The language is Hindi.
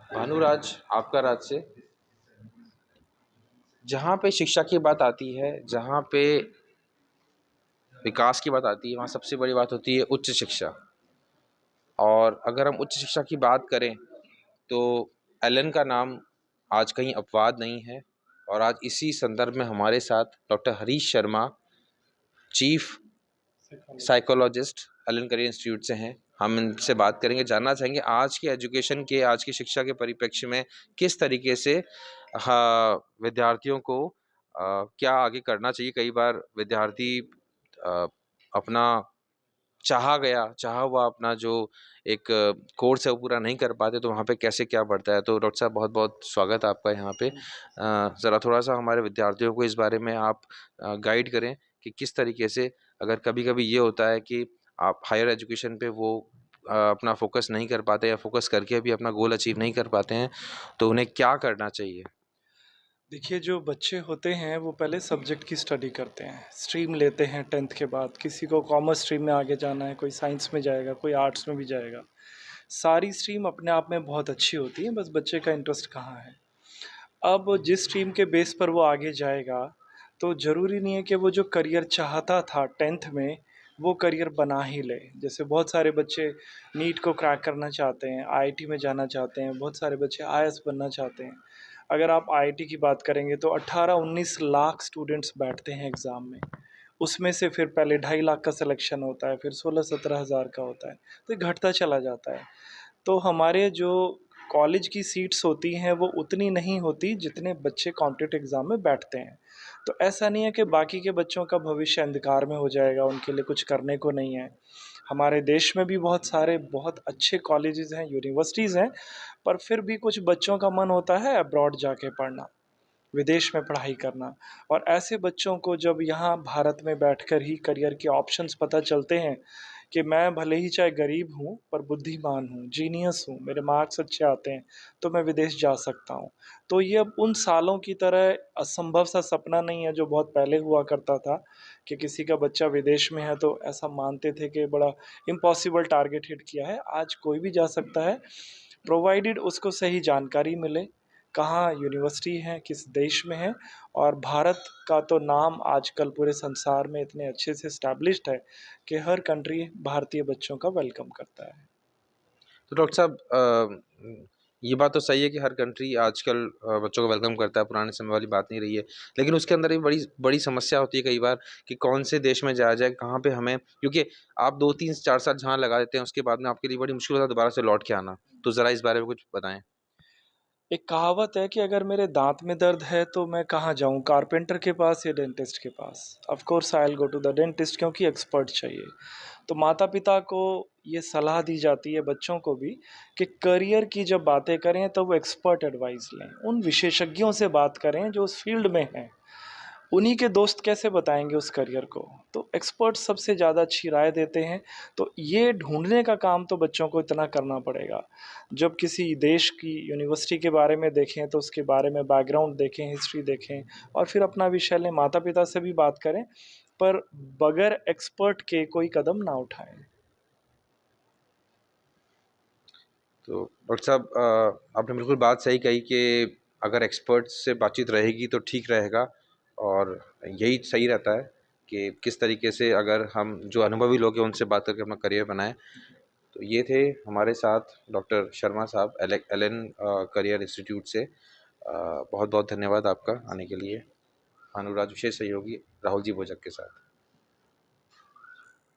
भानुराज, आपका राज्य। जहाँ पे शिक्षा की बात आती है, जहाँ पे विकास की बात आती है, वहाँ सबसे बड़ी बात होती है उच्च शिक्षा। और अगर हम उच्च शिक्षा की बात करें तो एलन का नाम आज कहीं अपवाद नहीं है। और आज इसी संदर्भ में हमारे साथ doctor Harish Sharma, chief psychologist Allen career institute से हैं। हम इनसे बात करेंगे, जानना चाहेंगे आज की एजुकेशन के, आज की शिक्षा के परिप्रेक्ष्य में किस तरीके से हाँ, विद्यार्थियों को क्या आगे करना चाहिए। कई बार विद्यार्थी अपना चाहा हुआ अपना जो एक कोर्स है वो पूरा नहीं कर पाते, तो वहाँ पे कैसे क्या बढ़ता है। तो डॉक्टर साहब, बहुत बहुत स्वागत है आपका यहाँ पे। ज़रा थोड़ा सा हमारे विद्यार्थियों को इस बारे में आप गाइड करें कि किस तरीके से, अगर कभी कभी ये होता है कि आप हायर एजुकेशन पे वो अपना फोकस नहीं कर पाते या फोकस करके भी अपना गोल अचीव नहीं कर पाते हैं, तो उन्हें क्या करना चाहिए। देखिए, जो बच्चे होते हैं वो पहले सब्जेक्ट की स्टडी करते हैं, स्ट्रीम लेते हैं 10th के बाद। किसी को कॉमर्स स्ट्रीम में आगे जाना है, कोई साइंस में जाएगा, कोई आर्ट्स में भी जाएगा। सारी स्ट्रीम अपने आप में बहुत अच्छी होती है, बस बच्चे का इंटरेस्ट कहाँ है। अब जिस स्ट्रीम के बेस पर वो आगे जाएगा, तो ज़रूरी नहीं है कि वो जो करियर चाहता था 10th में वो करियर बना ही ले। जैसे बहुत सारे बच्चे नीट को क्रैक करना चाहते हैं, आईआईटी में जाना चाहते हैं, बहुत सारे बच्चे आईएएस बनना चाहते हैं। अगर आप आईआईटी की बात करेंगे तो 18-19 लाख स्टूडेंट्स बैठते हैं एग्ज़ाम में। उसमें से फिर पहले 2.5 लाख का सिलेक्शन होता है, फिर 16-17 हज़ार का होता है, तो ये घटता चला जाता है। तो हमारे जो कॉलेज की सीट्स होती हैं वो उतनी नहीं होती जितने बच्चे कॉम्पिटिटिव एग्ज़ाम में बैठते हैं। तो ऐसा नहीं है कि बाकी के बच्चों का भविष्य अंधकार में हो जाएगा, उनके लिए कुछ करने को नहीं है। हमारे देश में भी बहुत सारे बहुत अच्छे कॉलेजेस हैं, यूनिवर्सिटीज़ हैं, पर फिर भी कुछ बच्चों का मन होता है अब्रॉड जाके पढ़ना, विदेश में पढ़ाई करना। और ऐसे बच्चों को जब यहाँ भारत में बैठकर ही करियर के ऑप्शंस पता चलते हैं कि मैं भले ही चाहे गरीब हूँ पर बुद्धिमान हूँ, जीनियस हूँ, मेरे मार्क्स अच्छे आते हैं, तो मैं विदेश जा सकता हूँ। तो ये अब उन सालों की तरह असंभव सा सपना नहीं है जो बहुत पहले हुआ करता था कि किसी का बच्चा विदेश में है तो ऐसा मानते थे कि बड़ा इम्पॉसिबल टारगेट हिट किया है। आज कोई भी जा सकता है, प्रोवाइडेड उसको सही जानकारी मिले, कहाँ यूनिवर्सिटी है, किस देश में है। और भारत का तो नाम आजकल पूरे संसार में इतने अच्छे से इस्टेब्लिश्ड है कि हर कंट्री भारतीय बच्चों का वेलकम करता है। तो डॉक्टर साहब, ये बात तो सही है कि हर कंट्री आजकल बच्चों को वेलकम करता है, पुराने समय वाली बात नहीं रही है। लेकिन उसके अंदर एक बड़ी बड़ी समस्या होती है कई बार कि कौन से देश में जाया जाए, कहाँ पे हमें, क्योंकि आप 2 3 4 साल जहाँ लगा देते हैं उसके बाद में आपके लिए बड़ी मुश्किल होता है दोबारा से लौट के आना। तो ज़रा इस बारे में कुछ बताएं। एक कहावत है कि अगर मेरे दांत में दर्द है तो मैं कहाँ जाऊँ, कारपेंटर के पास या डेंटिस्ट के पास। Of course I will go to the dentist, क्योंकि एक्सपर्ट चाहिए। तो माता पिता को ये सलाह दी जाती है बच्चों को भी कि करियर की जब बातें करें तो वो एक्सपर्ट एडवाइस लें, उन विशेषज्ञों से बात करें जो उस फील्ड में हैं। उन्हीं के दोस्त कैसे बताएंगे उस करियर को, तो एक्सपर्ट सबसे ज़्यादा अच्छी राय देते हैं। तो ये ढूंढने का काम तो बच्चों को इतना करना पड़ेगा। जब किसी देश की यूनिवर्सिटी के बारे में देखें तो उसके बारे में बैकग्राउंड देखें, हिस्ट्री देखें, और फिर अपना विषय लें। माता पिता से भी बात करें, पर बगैर एक्सपर्ट के कोई कदम ना उठाएं। तो डॉक्टर साहब, आपने बिल्कुल बात सही कही कि अगर एक्सपर्ट से बातचीत रहेगी तो ठीक रहेगा। और यही सही रहता है कि किस तरीके से अगर हम जो अनुभवी लोग हैं उनसे बात करके अपना करियर बनाएं। तो ये थे हमारे साथ डॉक्टर शर्मा साहब, एलन करियर इंस्टीट्यूट से। बहुत बहुत धन्यवाद आपका आने के लिए। अनुराज विशेष सहयोगी राहुल जी भोजक के साथ।